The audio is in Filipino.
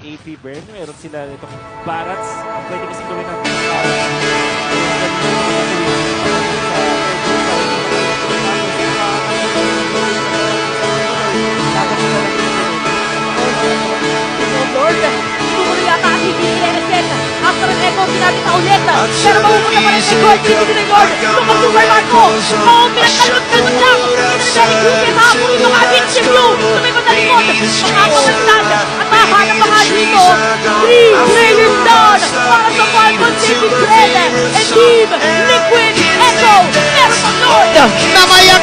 AP burn, meron sila itong barats. Pwede kasi gawin ng Lord, tumuloy yata at hindi i-reset. After an echo, sinabit na ulit. Pero mapupunta pa rin kay God. Sinibig ni Lord. Itong Superman ko. Oo, pinagkalot-kalot lang. Pinagkalot-kalot lang. Hapunin mo ka, victim nyo. Tumikot na likod. Makakapagtad. At mahanap pa nga dito. 3 trillion down. Para sa Falcon Saving Bread. And Team Liquid Echo. Meron pang Lord. Namayak